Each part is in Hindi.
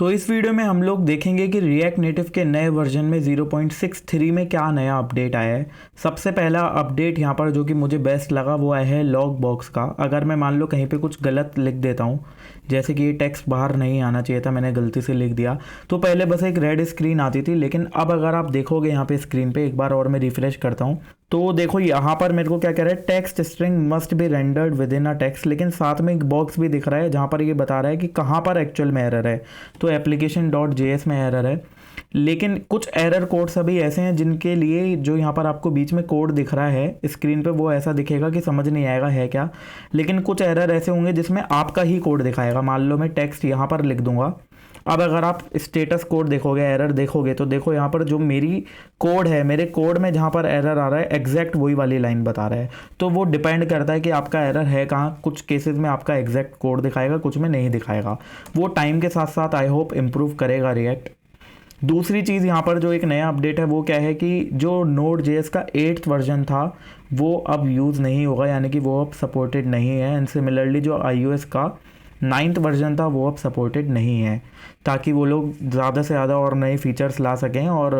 तो इस वीडियो में हम लोग देखेंगे कि रिएक्ट नेटिव के नए वर्जन में 0.63 में क्या नया अपडेट आया है। सबसे पहला अपडेट यहाँ पर जो कि मुझे बेस्ट लगा वो आया है लॉग बॉक्स का। अगर मैं मान लो कहीं पे कुछ गलत लिख देता हूँ, जैसे कि ये टेक्स्ट बाहर नहीं आना चाहिए था, मैंने गलती से लिख दिया, तो पहले बस एक रेड स्क्रीन आती थी, लेकिन अब अगर आप देखोगे यहाँ पे स्क्रीन पे एक बार और मैं रिफ्रेश करता हूँ तो देखो यहाँ पर मेरे को क्या कह रहा है, text string must be rendered with in a text, लेकिन साथ में एक बॉक्स भी दिख रहा है जहाँ पर ये बता रहा है कि कहाँ पर एक्चुअल में एरर है। तो एप्लीकेशन डॉट जेएस में एरर है, लेकिन कुछ एरर कोड्स अभी ऐसे हैं जिनके लिए जो यहाँ पर आपको बीच में कोड दिख रहा है स्क्रीन पे वो ऐसा दिखेगा कि समझ नहीं आएगा है क्या, लेकिन कुछ एरर ऐसे होंगे जिसमें आपका ही कोड दिखाएगा। मान लो मैं टेक्स्ट यहाँ पर लिख दूंगा, अब अगर आप स्टेटस कोड देखोगे, एरर देखोगे, तो देखो यहाँ पर जो मेरी कोड है, मेरे कोड में जहाँ पर एरर आ रहा है एग्जैक्ट वही वाली लाइन बता रहा है। तो वो डिपेंड करता है कि आपका एरर है कहाँ। कुछ केसेस में आपका एग्जैक्ट कोड दिखाएगा, कुछ में नहीं दिखाएगा। वो टाइम के साथ साथ आई होप इम्प्रूव करेगा रिएक्ट। दूसरी चीज़ यहाँ पर जो एक नया अपडेट है वो क्या है कि जो नोड जेएस का 8th वर्जन था वो अब यूज़ नहीं होगा, यानी कि वो अब सपोर्टेड नहीं है। एंड सिमिलरली जो iOS का 9th वर्जन था वो अब सपोर्टेड नहीं है, ताकि वो लोग ज़्यादा से ज़्यादा और नए फीचर्स ला सकें और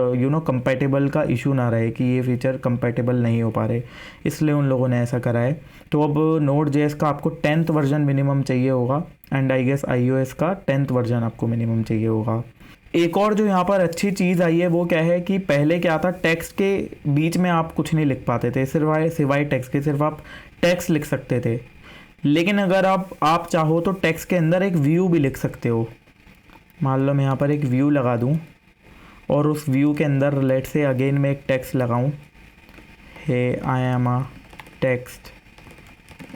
कंपैटिबल का इशू ना रहे कि ये फीचर कंपैटिबल नहीं हो पा रहे, इसलिए उन लोगों ने ऐसा करा है। तो अब नोड जेएस का आपको 10th वर्जन मिनिमम चाहिए होगा, एंड आई गेस iOS का 10th वर्जन आपको मिनिमम चाहिए होगा। एक और जो यहाँ पर अच्छी चीज़ आई है वो क्या है कि पहले क्या था, टेक्स्ट के बीच में आप कुछ नहीं लिख पाते थे, सिवाय टेक्स्ट के सिर्फ आप टेक्स्ट लिख सकते थे। लेकिन अगर आप चाहो तो टेक्स्ट के अंदर एक व्यू भी लिख सकते हो। मान लो मैं यहाँ पर एक व्यू लगा दूँ और उस व्यू के अंदर लेट से अगेन मैं एक टेक्स्ट लगाऊँ, hey I am a text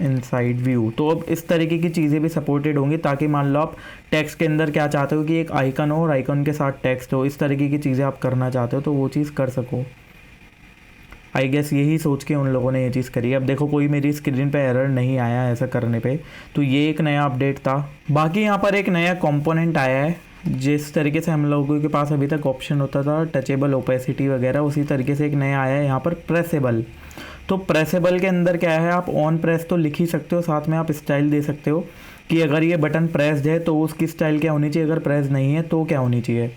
inside view. तो अब इस तरीके की चीज़ें भी सपोर्टेड होंगी, ताकि मान लो आप टेक्स्ट के अंदर क्या चाहते हो कि एक आइकन हो और आइकन के साथ टेक्स्ट हो, इस तरीके की चीज़ें आप करना चाहते हो तो वो चीज़ कर सको। आई गेस यही सोच के उन लोगों ने ये चीज़ करी है। अब देखो कोई मेरी स्क्रीन पे एरर नहीं आया ऐसा करने पे, तो ये एक नया अपडेट था। बाकी यहाँ पर एक नया कंपोनेंट आया है, जिस तरीके से हम लोगों के पास अभी तक ऑप्शन होता था टचेबल, ओपेसिटी वगैरह, उसी तरीके से एक नया आया है यहाँ पर प्रेसेबल। तो प्रेसेबल के अंदर क्या है, आप ऑन प्रेस तो लिख ही सकते हो, साथ में आप स्टाइल दे सकते हो कि अगर ये बटन प्रेस्ड है तो उसकी स्टाइल क्या होनी चाहिए, अगर प्रेस नहीं है तो क्या होनी चाहिए।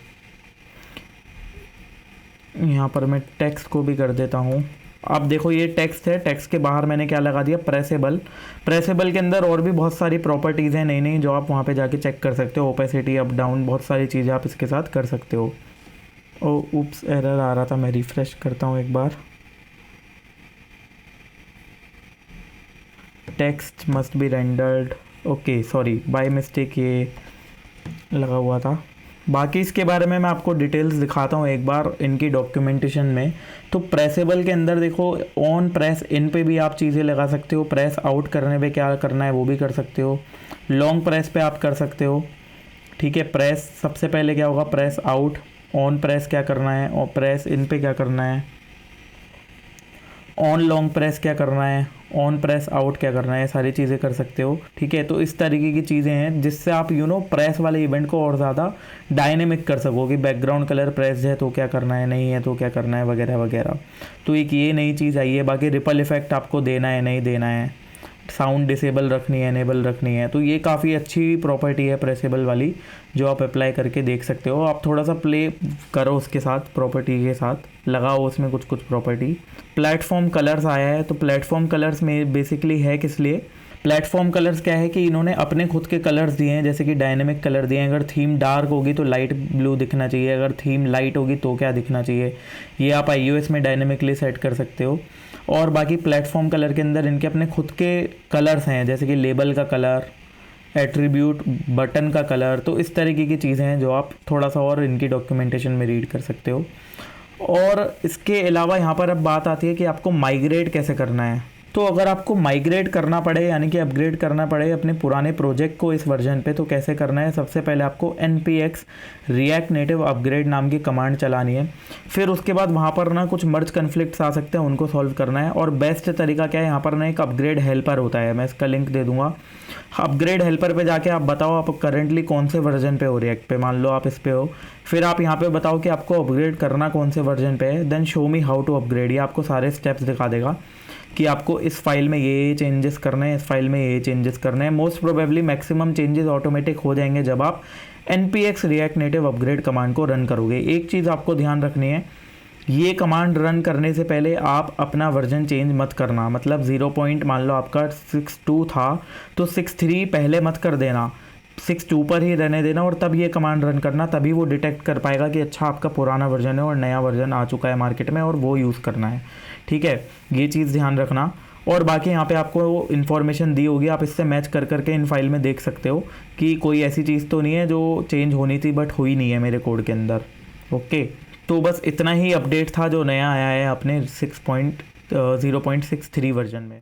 यहाँ पर मैं टेक्स्ट को भी कर देता हूँ। अब देखो ये टेक्स्ट है, टेक्स्ट के बाहर मैंने क्या लगा दिया, प्रेसेबल। प्रेसेबल के अंदर और भी बहुत सारी प्रॉपर्टीज़ हैं नई नई जो आप वहाँ पे जाके चेक कर सकते हो, ओपेसिटी अप डाउन, बहुत सारी चीज़ें आप इसके साथ कर सकते हो। ओ उप्स, एरर आ रहा था, मैं रिफ्रेश करता हूँ एक बार। Text must be rendered, okay sorry, by mistake ये लगा हुआ था। बाकी इसके बारे में मैं आपको डिटेल्स दिखाता हूँ एक बार इनकी डॉक्यूमेंटेशन में। तो प्रेसेबल के अंदर देखो ऑन प्रेस इन पे भी आप चीज़ें लगा सकते हो, प्रेस आउट करने पे क्या करना है वो भी कर सकते हो, लॉन्ग प्रेस पे आप कर सकते हो। ठीक है, प्रेस सबसे पहले क्या होगा, प्रेस आउट, ऑन प्रेस क्या करना है और प्रेस इन पे क्या करना है, ऑन लॉन्ग प्रेस क्या करना है, ऑन प्रेस आउट क्या करना है, सारी चीज़ें कर सकते हो। ठीक है, तो इस तरीके की चीज़ें हैं जिससे आप प्रेस वाले इवेंट को और ज़्यादा डायनेमिक कर सको कि बैकग्राउंड कलर प्रेस है तो क्या करना है, नहीं है तो क्या करना है, वगैरह वगैरह। तो एक ये नई चीज़ आई है। बाकी रिपल इफेक्ट आपको देना है नहीं देना है, साउंड डिसेबल रखनी है एनेबल रखनी है, तो ये काफ़ी अच्छी प्रॉपर्टी है प्रेसेबल वाली जो आप अप्लाई करके देख सकते हो। आप थोड़ा सा प्ले करो उसके साथ, प्रॉपर्टी के साथ लगाओ उसमें कुछ कुछ प्रॉपर्टी। प्लेटफॉर्म कलर्स आया है, तो प्लेटफॉर्म कलर्स में बेसिकली है किस लिए, प्लेटफॉर्म कलर्स क्या है कि इन्होंने अपने खुद के कलर्स दिए हैं, जैसे कि डायनेमिक कलर दिए हैं। अगर थीम डार्क होगी तो लाइट ब्लू दिखना चाहिए, अगर थीम लाइट होगी तो क्या दिखना चाहिए, ये आप iOS में डायनेमिकली सेट कर सकते हो। और बाकी प्लेटफॉर्म कलर के अंदर इनके अपने खुद के कलर्स हैं, जैसे कि लेबल का कलर, एट्रीब्यूट, बटन का कलर। तो इस तरीके की चीज़ें हैं जो आप थोड़ा सा और इनकी डॉक्यूमेंटेशन में रीड कर सकते हो। और इसके अलावा यहाँ पर अब बात आती है कि आपको माइग्रेट कैसे करना है। तो अगर आपको माइग्रेट करना पड़े, यानी कि अपग्रेड करना पड़े अपने पुराने प्रोजेक्ट को इस वर्जन पे, तो कैसे करना है। सबसे पहले आपको npx रिएक्ट नेटिव अपग्रेड नाम की कमांड चलानी है। फिर उसके बाद वहाँ पर ना कुछ मर्ज कन्फ्लिक्ट्स आ सकते हैं, उनको सॉल्व करना है। और बेस्ट तरीका क्या है, यहाँ पर ना एक अपग्रेड हेल्पर होता है, मैं इसका लिंक दे दूँगा। अपग्रेड हेल्पर पे जाके आप बताओ आप करेंटली कौन से वर्जन पे हो रिएक्ट पे, मान लो आप इस पे हो, फिर आप यहाँ पे बताओ कि आपको अपग्रेड करना कौन से वर्जन पे है, then show me how to upgrade. ये आपको सारे स्टेप्स दिखा देगा कि आपको इस फाइल में ये चेंजेस करने हैं, इस फाइल में ये चेंजेस करने हैं। Most probably maximum changes automatic हो जाएंगे जब आप npx react native upgrade command को रन करोगे। एक चीज़ आपको ध्यान रखनी है, ये कमांड रन करने से पहले आप अपना वर्जन चेंज मत करना। मतलब 0 पॉइंट मान लो आपका 6.2 था तो 6.3 पहले मत कर देना, 6.2 पर ही रहने देना और तब ये कमांड रन करना, तभी वो डिटेक्ट कर पाएगा कि अच्छा आपका पुराना वर्जन है और नया वर्जन आ चुका है मार्केट में और वो यूज़ करना है। ठीक है, ये चीज़ ध्यान रखना। और बाकी यहाँ पे आपको इन्फॉर्मेशन दी होगी, आप इससे मैच कर करके इन फाइल में देख सकते हो कि कोई ऐसी चीज़ तो नहीं है जो चेंज होनी थी बट हुई नहीं है मेरे कोड के अंदर। ओके, तो बस इतना ही अपडेट था जो नया आया है अपने 0.63 वर्जन में।